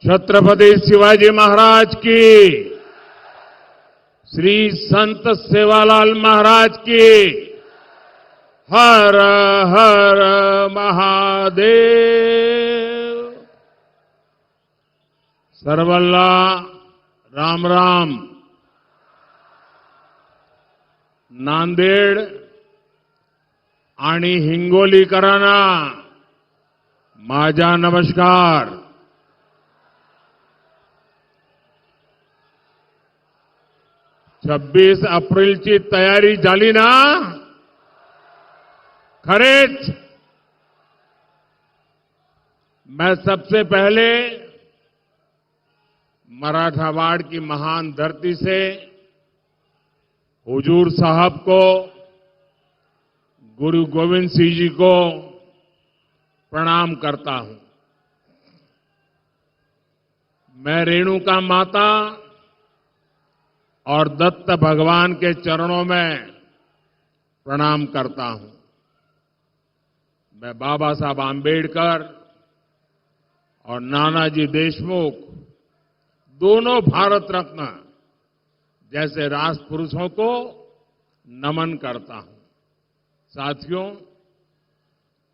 छत्रपति शिवाजी महाराज की, श्री संत सेवालाल महाराज की, हर हर महादेव। सर्वल्ला राम राम। नांदेड आणि हिंगोलीकरांना माझा नमस्कार। 26 एप्रिलची तयारी झाली ना? खरेच मैं सबसे पहले मराठावाड़ की महान धरती से हुजूर साहब को, गुरु गोविंद सिंह जी को प्रणाम करता हूं। मैं रेणुका माता और दत्त भगवान के चरणों में प्रणाम करता हूं। मैं बाबा साहब आंबेडकर और नानाजी देशमुख, दोनों भारत रत्न जैसे राष्ट्रपुरुषों को नमन करता हूं। साथियों,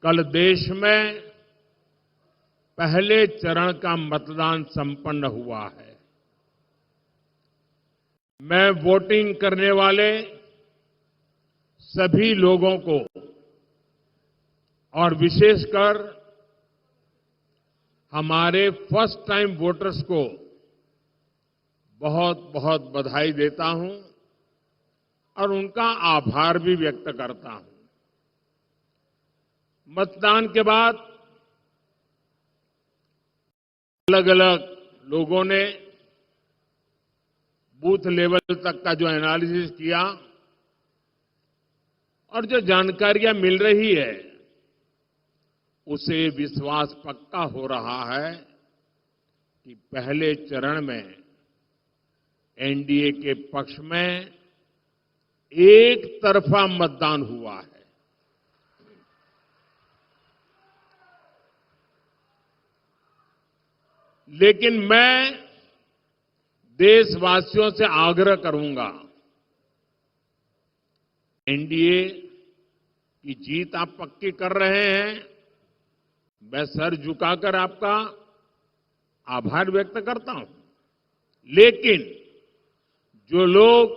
कल देश में पहले चरण का मतदान संपन्न हुआ है। मैं वोटिंग करने वाले सभी लोगों को और विशेषकर हमारे फर्स्ट टाइम वोटर्स को बहुत बहुत बधाई देता हूं और उनका आभार भी व्यक्त करता हूं। मतदान के बाद अलग अलग लोगों ने बूथ लेवल तक का जो एनालिसिस किया और जो जानकारियां मिल रही है, उसे विश्वास पक्का हो रहा है कि पहले चरण में एनडीए के पक्ष में एक तरफा मतदान हुआ है। लेकिन मैं देशवासियों से आग्रह करूंगा, एनडीए की जीत आप पक्की कर रहे हैं, मैं सर झुकाकर आपका आभार व्यक्त करता हूं। लेकिन जो लोग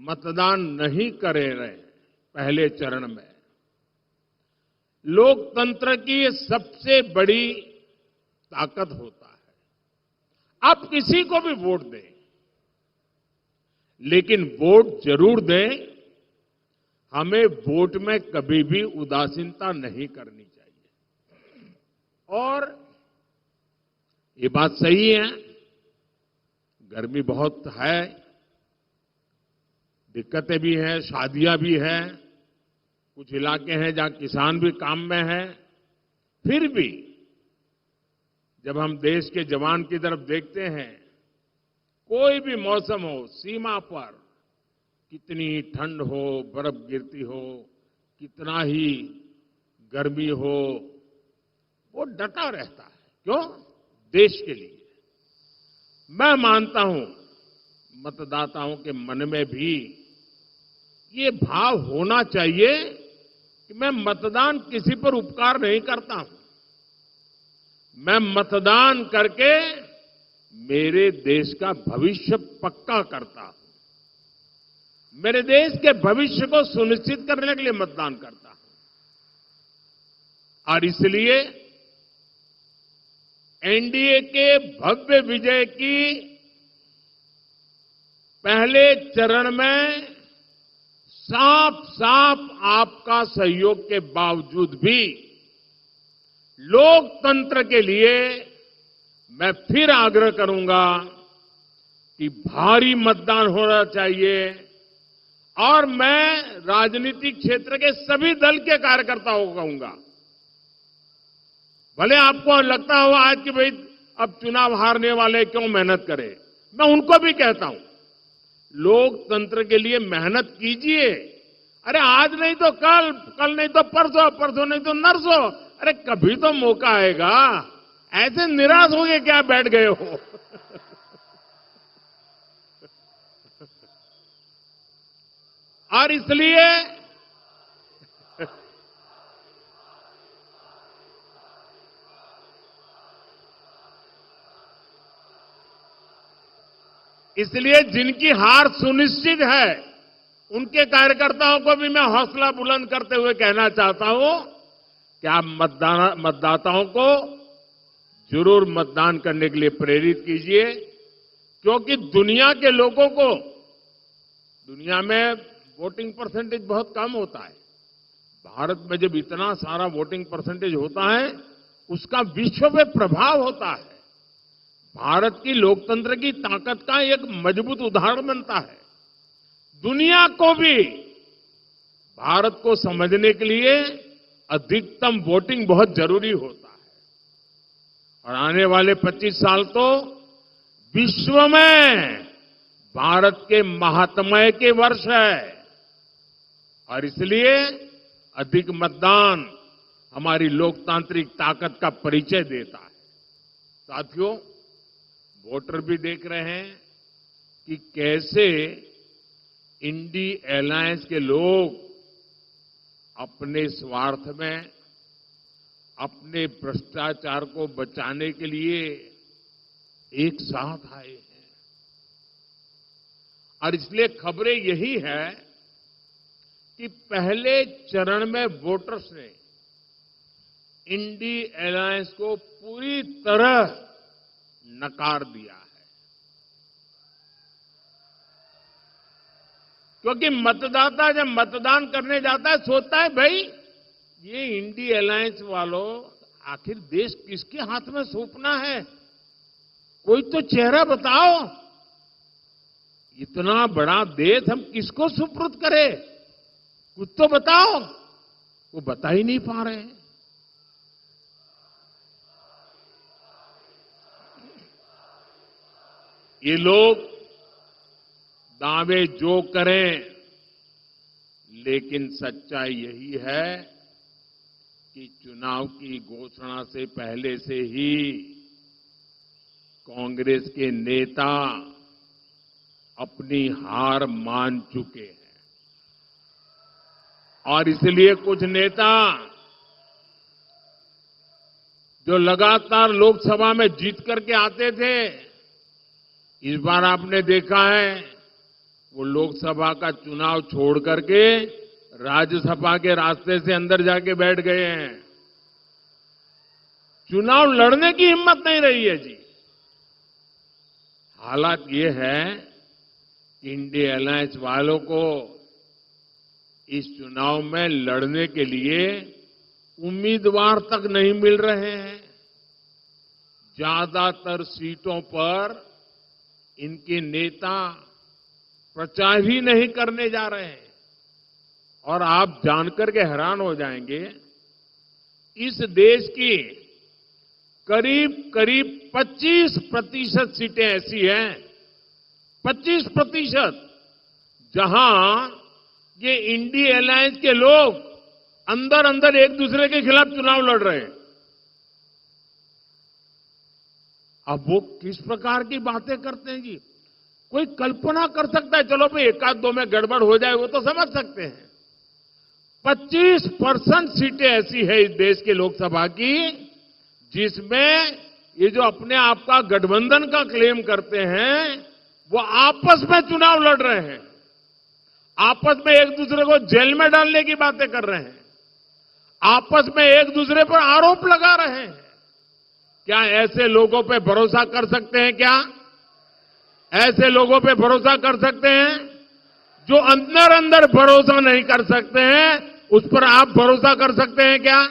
मतदान नहीं करे रहे पहले चरण में, लोकतंत्र की ये सबसे बड़ी ताकत होता है। आप किसी को भी वोट दें, लेकिन वोट जरूर दें। हमें वोट में कभी भी उदासीनता नहीं करनी चाहिए। और ये बात सही है, गर्मी बहुत है, दिक्कतें भी हैं, शादियां भी हैं, कुछ इलाके हैं जहां किसान भी काम में हैं। फिर भी जब हम देश के जवान की तरफ देखते हैं, कोई भी मौसम हो, सीमा पर कितनी ठंड हो, बर्फ गिरती हो, कितना ही गर्मी हो, वो डटा रहता है। क्यों? देश के लिए। मैं मानता हूं मतदाताओं के मन में भी ये भाव होना चाहिए कि मैं मतदान किसी पर उपकार नहीं करता हूं, मैं मतदान करके मेरे देश का भविष्य पक्का करता हूं, मेरे देश के भविष्य को सुनिश्चित करने के लिए मतदान करता हूं। और इसलिए एनडीए के भव्य विजय की पहले चरण में साफ साफ आपका सहयोग के बावजूद भी लोकतंत्र के लिए मैं फिर आग्रह करूंगा कि भारी मतदान होना चाहिए। और मैं राजनीतिक क्षेत्र के सभी दल के कार्यकर्ताओं को कहूंगा, भले आपको लगता हो आज कि भाई अब चुनाव हारने वाले क्यों मेहनत करें, मैं उनको भी कहता हूं, लोकतंत्र के लिए मेहनत कीजिए। अरे आज नहीं तो कल, कल नहीं तो परसों, परसों नहीं तो नरसों, अरे कभी तो मौका आएगा। ऐसे निराश हो गए क्या बैठ गए हो? और इसलिए जिनकी हार सुनिश्चित है, उनके कार्यकर्ताओं को भी मैं हौसला बुलंद करते हुए कहना चाहता हूं कि आप मतदाताओं को जरूर मतदान करने के लिए प्रेरित कीजिए, क्योंकि दुनिया के लोगों को, दुनिया में वोटिंग परसेंटेज बहुत कम होता है। भारत में जब इतना सारा वोटिंग परसेंटेज होता है, उसका विश्व में प्रभाव होता है। भारत की लोकतंत्र की ताकत का एक मजबूत उदाहरण बनता है। दुनिया को भी भारत को समझने के लिए अधिकतम वोटिंग बहुत जरूरी होता है। और आने वाले 25 साल तो विश्व में भारत के महात्म्य के वर्ष है, और इसलिए अधिक मतदान हमारी लोकतांत्रिक ताकत का परिचय देता है। साथियों, वोटर भी देख रहे हैं कि कैसे इंडी अलायंस के लोग अपने स्वार्थ में, अपने भ्रष्टाचार को बचाने के लिए एक साथ आए हैं। और इसलिए खबरें यही है कि पहले चरण में वोटर्स ने इंडी अलायंस को पूरी तरह नकार दिया है, क्योंकि मतदाता जब मतदान करने जाता है सोचता है, भाई ये इंडी अलायंस वालों, आखिर देश किसके हाथ में सौंपना है? कोई तो चेहरा बताओ। इतना बड़ा देश हम किसको सुपुर्द करें? कुछ तो बताओ। वो बता ही नहीं पा रहे हैं। ये लोग दावे जो करें, लेकिन सच्चाई यही है कि चुनाव की घोषणा से पहले से ही कांग्रेस के नेता अपनी हार मान चुके हैं। और इसलिए कुछ नेता जो लगातार लोकसभा में जीत करके आते थे, इस बार आपने देखा है वो लोकसभा का चुनाव छोड़ करके राज्यसभा के रास्ते से अंदर जाके बैठ गए हैं। चुनाव लड़ने की हिम्मत नहीं रही है जी। हालात ये है कि इंडी अलायंस वालों को इस चुनाव में लड़ने के लिए उम्मीदवार तक नहीं मिल रहे हैं। ज्यादातर सीटों पर इनके नेता प्रचार ही नहीं करने जा रहे हैं। और आप जानकर के हैरान हो जाएंगे, इस देश की करीब करीब 25% सीटें ऐसी हैं, 25%, जहां ये इंडी अलायंस के लोग अंदर अंदर एक दूसरे के खिलाफ चुनाव लड़ रहे हैं। अब वो किस प्रकार की बातें करते हैं जी? कोई कल्पना कर सकता है? चलो भाई एक आध दो में गड़बड़ हो जाए वो तो समझ सकते हैं। 25% सीटें ऐसी है इस देश के लोकसभा की जिसमें ये जो अपने आप का गठबंधन का क्लेम करते हैं, वो आपस में चुनाव लड़ रहे हैं, आपस में एक दूसरे को जेल में डालने की बातें कर रहे हैं, आपस में एक दूसरे पर आरोप लगा रहे हैं। क्या ऐसे लोगों पे भरोसा कर सकते हैं? क्या ऐसे लोगों पे भरोसा कर सकते हैं? जो अंदर अंदर भरोसा नहीं कर सकते हैं, उस पर आप भरोसा कर सकते हैं क्या?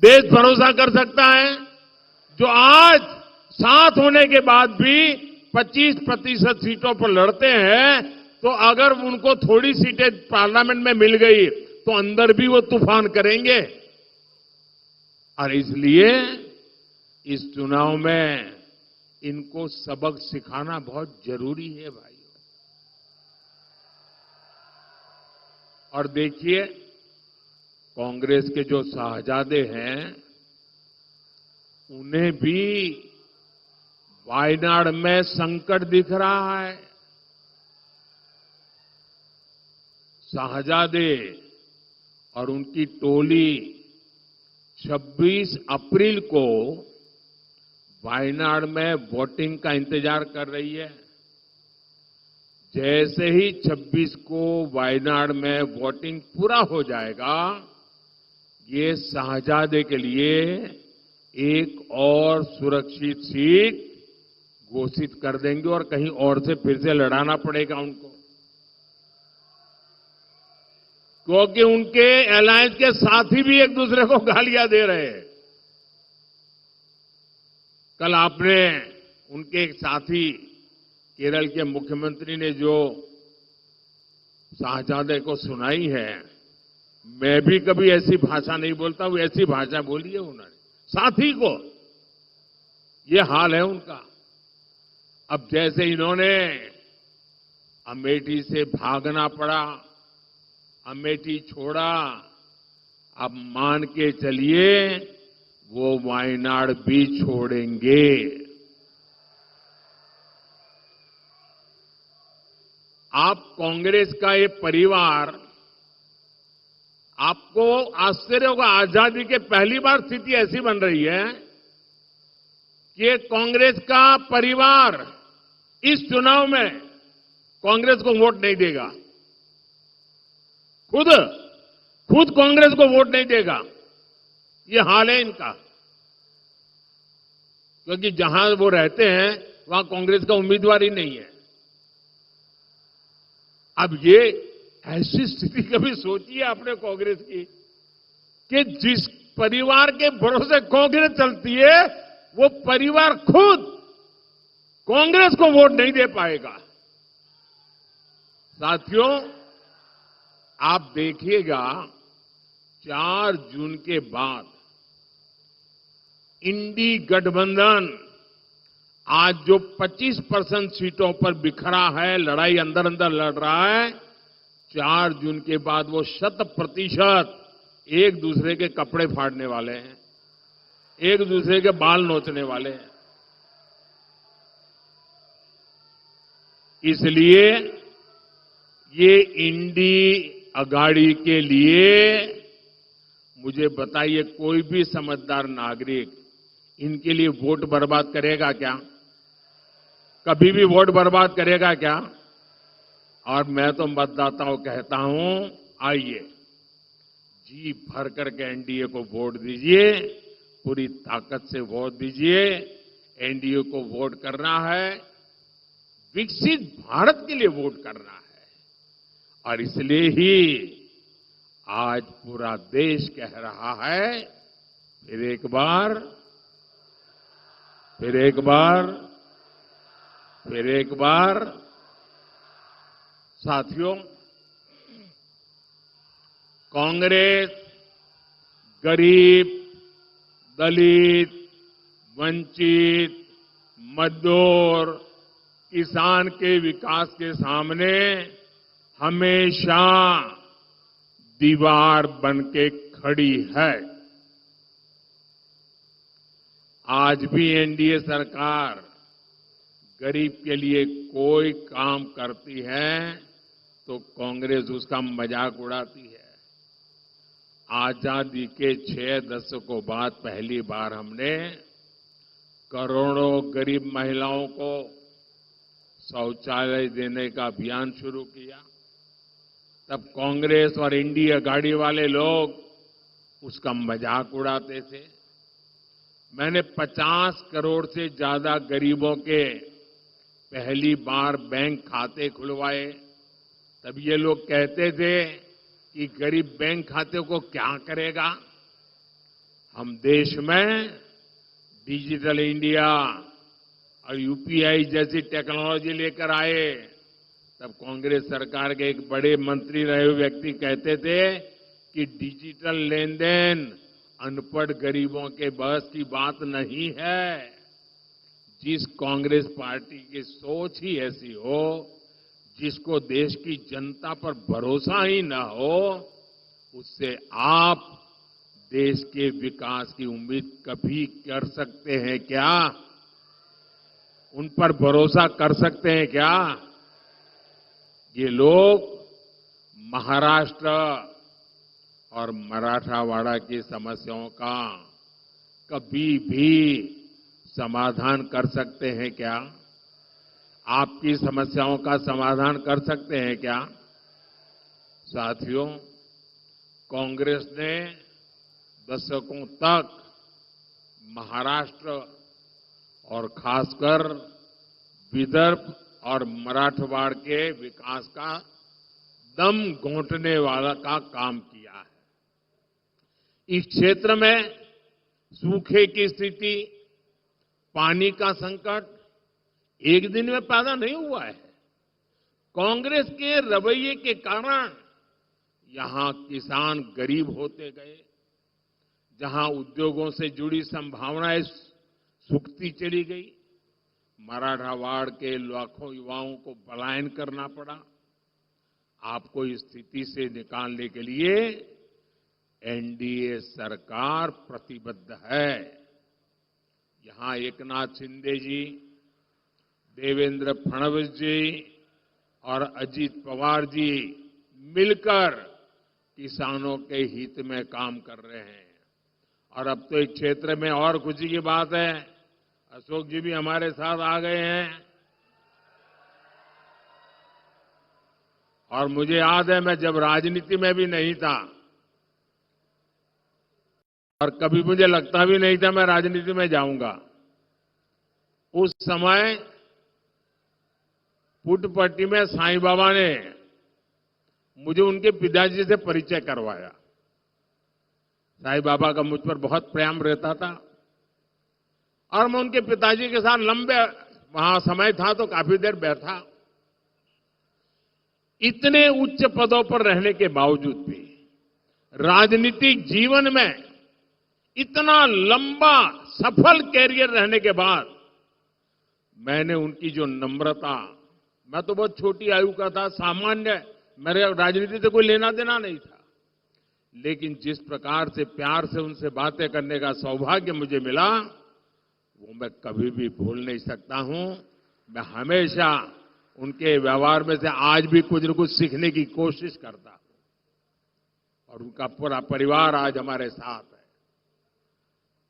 देश भरोसा कर सकता है? जो आज साथ होने के बाद भी 25% सीटों पर लड़ते हैं, तो अगर उनको थोड़ी सीटें पार्लियामेंट में मिल गई तो अंदर भी वो तूफान करेंगे। और इसलिए इस चुनाव में इनको सबक सिखाना बहुत जरूरी है भाइयों। और देखिए, कांग्रेस के जो शाहजादे हैं, उन्हें भी वायनाड में संकट दिख रहा है। शाहजादे और उनकी टोली 26 अप्रैल को वायनाड में वोटिंग का इंतजार कर रही है। जैसे ही 26 को वायनाड में वोटिंग पूरा हो जाएगा, ये शाहजादे के लिए एक और सुरक्षित सीट घोषित कर देंगे और कहीं और से फिर से लड़ाना पड़ेगा उनको, क्योंकि उनके अलायंस के साथी भी एक दूसरे को गालियां दे रहे हैं। कल आपने उनके एक साथी केरल के मुख्यमंत्री ने जो शाहजादे को सुनाई है, मैं भी कभी ऐसी भाषा नहीं बोलता हूं, ऐसी भाषा बोली है उन्होंने साथी को। ये हाल है उनका। अब जैसे इन्होंने अमेठी से भागना पड़ा, अमेठी छोड़ा, अब मान के चलिए वो वायनाड भी छोड़ेंगे। आप कांग्रेस का ये परिवार, आपको आश्चर्य होगा, आजादी के पहली बार स्थिति ऐसी बन रही है कि कांग्रेस का परिवार इस चुनाव में कांग्रेस को वोट नहीं देगा। खुद कांग्रेस को वोट नहीं देगा। ये हाल है इनका, क्योंकि जहां वो रहते हैं वहां कांग्रेस का उम्मीदवार ही नहीं है। अब ये ऐसी स्थिति कभी सोची है आपने कांग्रेस की कि जिस परिवार के भरोसे कांग्रेस चलती है, वो परिवार खुद कांग्रेस को वोट नहीं दे पाएगा। साथियों, आप देखिएगा 4 जून के बाद इंडी गठबंधन आज जो 25% सीटों पर बिखरा है, लड़ाई अंदर अंदर लड़ रहा है, 4 जून के बाद वो 100% एक दूसरे के कपड़े फाड़ने वाले हैं, एक दूसरे के बाल नोचने वाले हैं। इसलिए ये इंडी अगाड़ी के लिए, मुझे बताइए, कोई भी समझदार नागरिक इनके लिए वोट बर्बाद करेगा क्या? कभी भी वोट बर्बाद करेगा क्या? और मैं तो मतदाताओं कहता हूं, आइए जी भर करके एनडीए को वोट दीजिए, पूरी ताकत से वोट दीजिए। एनडीए को वोट करना है, विकसित भारत के लिए वोट करना है। और इसलिए ही आज पूरा देश कह रहा है, फिर एक बार, साथियों, कांग्रेस गरीब, दलित, वंचित, मजदूर, किसान के विकास के सामने हमेशा दीवार बन के खड़ी है। आज भी एनडीए सरकार गरीब के लिए कोई काम करती है तो कांग्रेस उसका मजाक उड़ाती है। आजादी के 6 दशकों बाद पहली बार हमने करोड़ों गरीब महिलाओं को शौचालय देने का अभियान शुरू किया। तब कांग्रेस और इंडिया गाड़ी वाले लोग उसका मजाक उड़ाते थे। मैंने 50 करोड़ से ज्यादा गरीबों के पहली बार बैंक खाते खुलवाए। तब ये लोग कहते थे कि गरीब बैंक खाते को क्या करेगा। हम देश में डिजिटल इंडिया और यूपीआई जैसी टेक्नोलॉजी लेकर आए। तब कांग्रेस सरकार के एक बड़े मंत्री रहे हुए व्यक्ति कहते थे कि डिजिटल लेन देन अनपढ़ गरीबों के बस की बात नहीं है। जिस कांग्रेस पार्टी की सोच ही ऐसी हो, जिसको देश की जनता पर भरोसा ही न हो, उससे आप देश के विकास की उम्मीद कभी कर सकते हैं क्या? उन पर भरोसा कर सकते हैं क्या? ये लोग महाराष्ट्र और मराठवाड़ा की समस्याओं का कभी भी समाधान कर सकते हैं क्या? आपकी समस्याओं का समाधान कर सकते हैं क्या? साथियों, कांग्रेस ने दशकों तक महाराष्ट्र और खासकर विदर्भ और मराठवाड़ के विकास का दम घोंटने वाला का काम किया है। इस क्षेत्र में सूखे की स्थिति, पानी का संकट एक दिन में पैदा नहीं हुआ है। कांग्रेस के रवैये के कारण यहां किसान गरीब होते गए, जहां उद्योगों से जुड़ी संभावनाएं सूखती चली गई, मराठवाड़ के लाखों युवाओं को पलायन करना पड़ा। आपको इस स्थिति से निकालने के लिए एनडीए सरकार प्रतिबद्ध है। यहां एकनाथ शिंदे जी, देवेंद्र फडणवीस जी और अजीत पवार जी मिलकर किसानों के हित में काम कर रहे हैं। और अब तो एक क्षेत्र में और खुशी की बात है, अशोक जी भी हमारे साथ आ गए हैं। और मुझे याद है, मैं जब राजनीति में भी नहीं था और कभी मुझे लगता भी नहीं था मैं राजनीति में जाऊंगा, उस समय पुट्टपट्टी में साईं बाबा ने मुझे उनके पिताजी से परिचय करवाया। साईं बाबा का मुझ पर बहुत प्रेम रहता था और मैं उनके पिताजी के साथ लंबे वहां समय था तो काफी देर बैठा। इतने उच्च पदों पर रहने के बावजूद भी राजनीतिक जीवन में इतना लंबा सफल कैरियर रहने के बाद मैंने उनकी जो नम्रता, मैं तो बहुत छोटी आयु का था, सामान्य, मेरे राजनीति से कोई लेना देना नहीं था, लेकिन जिस प्रकार से प्यार से उनसे बातें करने का सौभाग्य मुझे मिला, वो मैं कभी भी भूल नहीं सकता हूं। मैं हमेशा उनके व्यवहार में से आज भी कुछ न कुछ सीखने की कोशिश करता हूं। और उनका पूरा परिवार आज हमारे साथ है।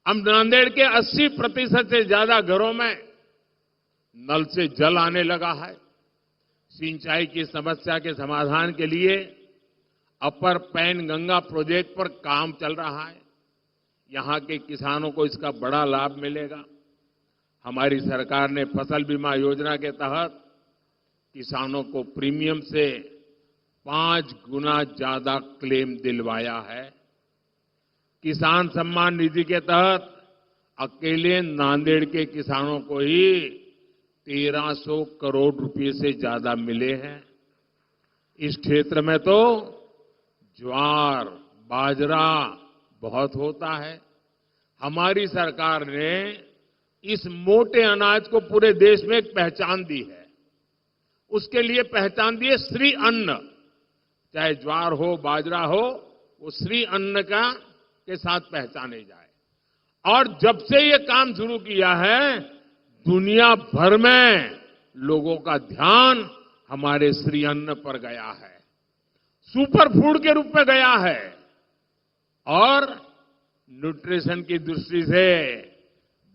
हम नांदेड़ के 80% से ज्यादा घरों में नल से जल आने लगा है। सिंचाई की समस्या के समाधान के लिए अपर पैन गंगा प्रोजेक्ट पर काम चल रहा है। यहां के किसानों को इसका बड़ा लाभ मिलेगा। हमारी सरकार ने फसल बीमा योजना के तहत किसानों को प्रीमियम से 5 गुना ज्यादा क्लेम दिलवाया है। किसान सम्मान निधि के तहत अकेले नांदेड़ के किसानों को ही 1300 करोड़ रुपए से ज्यादा मिले हैं। इस क्षेत्र में तो ज्वार, बाजरा बहुत होता है। हमारी सरकार ने इस मोटे अनाज को पूरे देश में एक पहचान दी है। उसके लिए पहचान दी है श्री अन्न। चाहे ज्वार हो, बाजरा हो, वो श्री अन्न का के साथ पहचाने जाए। और जब से ये काम शुरू किया है, दुनिया भर में लोगों का ध्यान हमारे श्री अन्न पर गया है, सुपर फूड के रूप में गया है और न्यूट्रिशन की दृष्टि से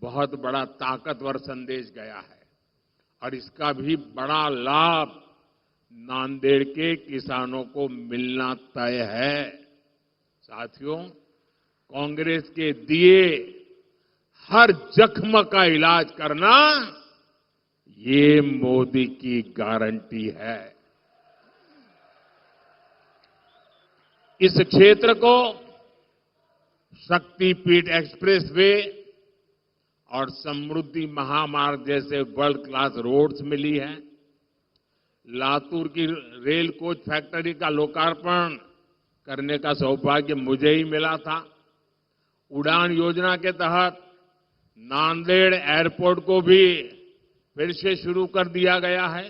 बहुत बड़ा ताकतवर संदेश गया है। और इसका भी बड़ा लाभ नांदेड़ के किसानों को मिलना तय है। साथियों, कांग्रेस के दिए हर जख्म का इलाज करना, ये मोदी की गारंटी है। इस क्षेत्र को शक्तिपीठ एक्सप्रेसवे और समृद्धि महामार्ग जैसे वर्ल्ड क्लास रोड्स मिली है। लातूर की रेल कोच फैक्ट्री का लोकार्पण करने का सौभाग्य मुझे ही मिला था। उड़ान योजना के तहत नांदेड़ एयरपोर्ट को भी फिर से शुरू कर दिया गया है।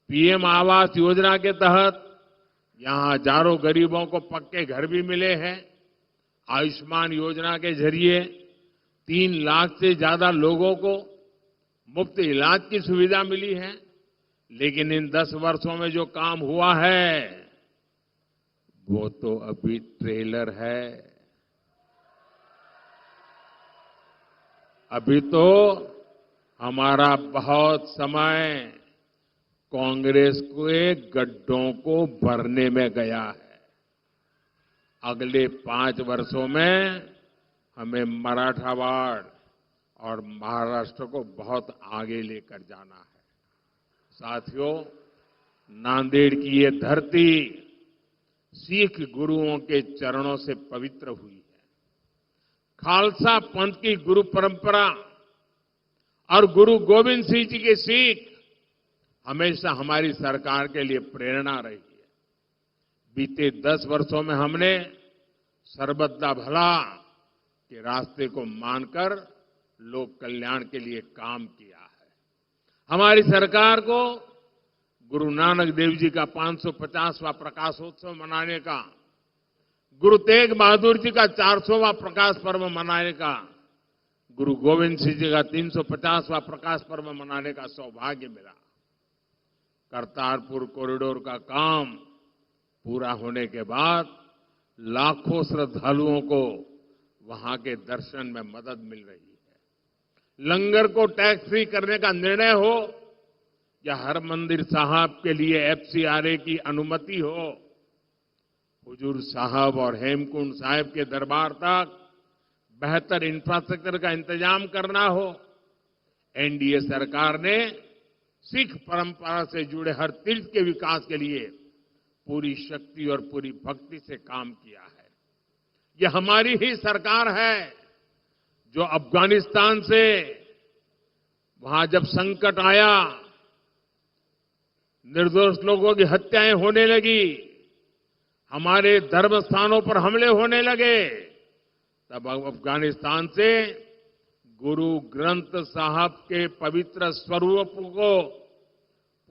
पीएम आवास योजना के तहत यहां हजारों गरीबों को पक्के घर भी मिले हैं। आयुष्मान योजना के जरिए 3 लाख से ज्यादा लोगों को मुफ्त इलाज की सुविधा मिली है। लेकिन इन 10 वर्षों में जो काम हुआ है वो तो अभी ट्रेलर है। अभी तो हमारा बहुत समय कांग्रेस के गड्ढों को भरने में गया है। अगले 5 वर्षों में हमें मराठावाड़ और महाराष्ट्र को बहुत आगे लेकर जाना है। साथियों, नांदेड़ की ये धरती सिख गुरुओं के चरणों से पवित्र हुई है। खालसा पंथ की गुरु परंपरा और गुरु गोविंद सिंह जी की सीख हमेशा हमारी सरकार के लिए प्रेरणा रही है। बीते 10 वर्षों में हमने सर्वदा भला के रास्ते को मानकर लोक कल्याण के लिए काम किया है। हमारी सरकार को गुरु नानक देव जी का 550वां प्रकाशोत्सव मनाने का, गुरु तेग बहादुर जी का 400वां प्रकाश पर्व मनाने का, गुरु गोविंद सिंह जी का 350वां प्रकाश पर्व मनाने का सौभाग्य मिला। करतारपुर कॉरिडोर का काम पूरा होने के बाद लाखों श्रद्धालुओं को वहां के दर्शन में मदद मिल रही है। लंगर को टैक्स फ्री करने का निर्णय हो या हर मंदिर साहब के लिए एफसीआरए की अनुमति हो, हुजूर साहब और हेमकुंड साहिब के दरबार तक बेहतर इंफ्रास्ट्रक्चर का इंतजाम करना हो, एनडीए सरकार ने सिख परंपरा से जुड़े हर तीर्थ के विकास के लिए पूरी शक्ति और पूरी भक्ति से काम किया है। ये हमारी ही सरकार है जो अफगानिस्तान से वहां जब संकट आया, निर्दोष लोगों की हत्याएं होने लगी, हमारे धर्म स्थानों पर हमले होने लगे, तब अफगानिस्तान से गुरु ग्रंथ साहब के पवित्र स्वरूप को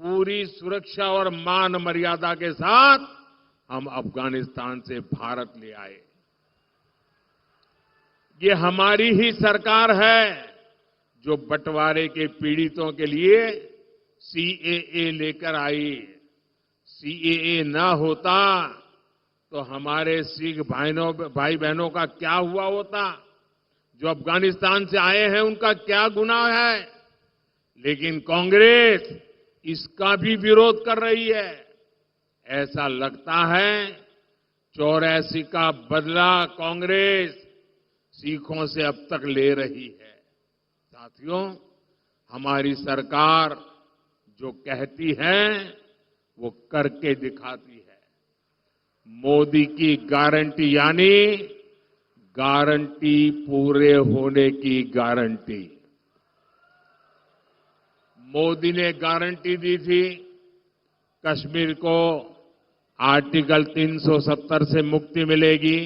पूरी सुरक्षा और मान मर्यादा के साथ हम अफगानिस्तान से भारत ले आए। ये हमारी ही सरकार है जो बंटवारे के पीड़ितों के लिए सीएए लेकर आई। सीएए ना होता तो हमारे सिख भाई बहनों का क्या हुआ होता? जो अफगानिस्तान से आए हैं उनका क्या गुनाह है? लेकिन कांग्रेस इसका भी विरोध कर रही है। ऐसा लगता है 84 का बदला कांग्रेस सिखों से अब तक ले रही है। साथियों, हमारी सरकार जो कहती है वो करके दिखाती है। मोदी की गारंटी यानी गारंटी पूरे होने की गारंटी। मोदी ने गारंटी दी थी कश्मीर को आर्टिकल 370 से मुक्ति मिलेगी।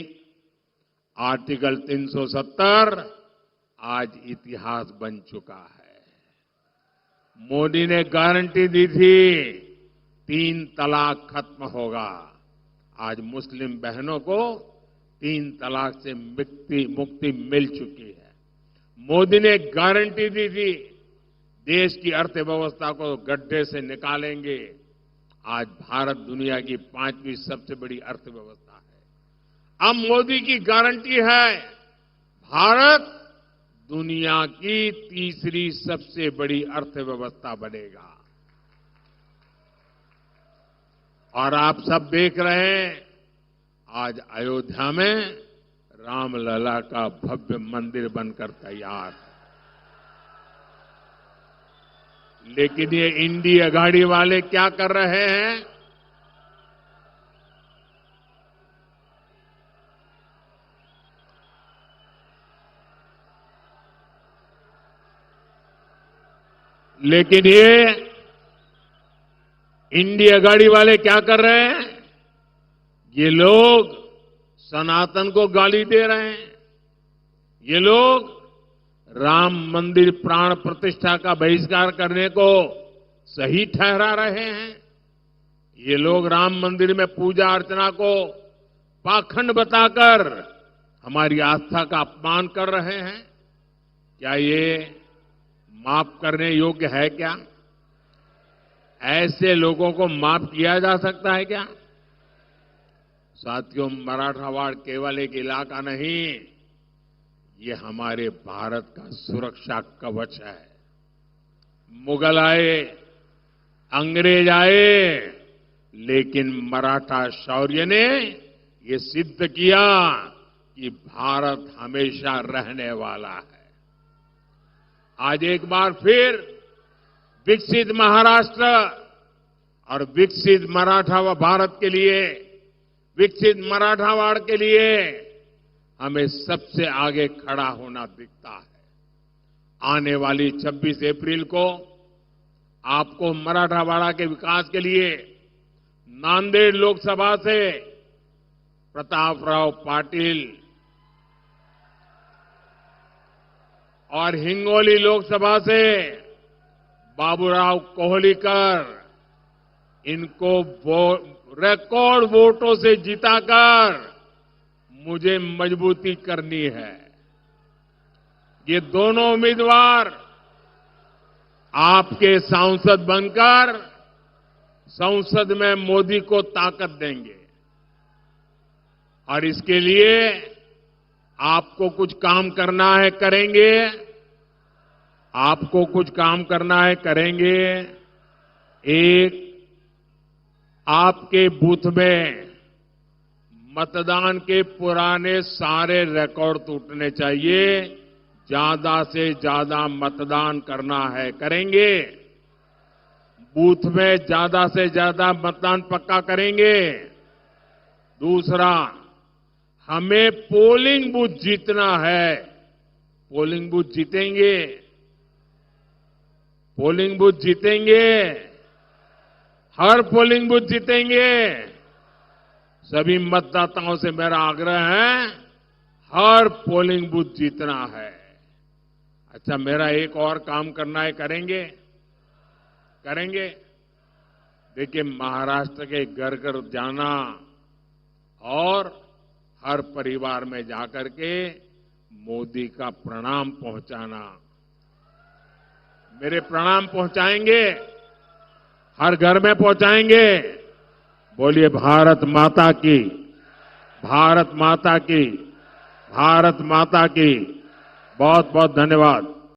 आर्टिकल 370 आज इतिहास बन चुका है। मोदी ने गारंटी दी थी 3 तलाक खत्म होगा। आज मुस्लिम बहनों को 3 तलाक से मुक्ति मिल चुकी है। मोदी ने गारंटी दी थी देश की अर्थव्यवस्था को गड्ढे से निकालेंगे। आज भारत दुनिया की 5वीं सबसे बड़ी अर्थव्यवस्था है। अब मोदी की गारंटी है भारत दुनिया की 3री सबसे बड़ी अर्थव्यवस्था बनेगा। और आप सब देख रहे हैं आज अयोध्या में रामलला का भव्य मंदिर बनकर तैयार है। लेकिन ये इंडिया गाड़ी वाले क्या कर रहे हैं? लेकिन ये इंडिया गाड़ी वाले क्या कर रहे हैं? ये लोग सनातन को गाली दे रहे हैं। ये लोग राम मंदिर प्राण प्रतिष्ठा का बहिष्कार करने को सही ठहरा रहे हैं। ये लोग राम मंदिर में पूजा अर्चना को पाखंड बताकर हमारी आस्था का अपमान कर रहे हैं। क्या ये माफ करने योग्य है क्या? ऐसे लोगों को माफ किया जा सकता है क्या? साथियों, मराठावाड़ केवल एक इलाका नहीं, ये हमारे भारत का सुरक्षा कवच है। मुगल आए, अंग्रेज आए, लेकिन मराठा शौर्य ने ये सिद्ध किया कि भारत हमेशा रहने वाला है। आज एक बार फिर विकसित महाराष्ट्र और विकसित मराठा भारत के लिए, विकसित मराठावाड़ के लिए हमें सबसे आगे खड़ा होना दिखता है। आने वाली 26 अप्रैल को आपको मराठावाड़ा के विकास के लिए नांदेड़ लोकसभा से प्रतापराव पाटिल और हिंगोली लोकसभा से बाबूराव कोहलीकर, इनको रिकॉर्ड वोटों से जिताकर मुझे मजबूती करनी है। ये दोनों उम्मीदवार आपके सांसद बनकर संसद में मोदी को ताकत देंगे और इसके लिए आपको कुछ काम करना है, करेंगे। आपको कुछ काम करना है, करेंगे। एक, आपके बूथ में मतदान के पुराने सारे रिकॉर्ड टूटने चाहिए। ज्यादा से ज्यादा मतदान करना है, करेंगे। बूथ में ज्यादा से ज्यादा मतदान पक्का करेंगे। दूसरा, हमें पोलिंग बूथ जीतना है। पोलिंग बूथ जीतेंगे, पोलिंग बूथ जीतेंगे, हर पोलिंग बूथ जीतेंगे। सभी मतदाताओं से मेरा आग्रह है, हर पोलिंग बूथ जीतना है। अच्छा, मेरा एक और काम करना है, करेंगे? करेंगे। देखिए, महाराष्ट्र के घर घर जाना और हर परिवार में जाकर के मोदी का प्रणाम पहुंचाना। मेरे प्रणाम पहुंचाएंगे, हर घर में पहुंचाएंगे। बोलिए भारत माता की, भारत माता की, भारत माता की। बहुत बहुत धन्यवाद।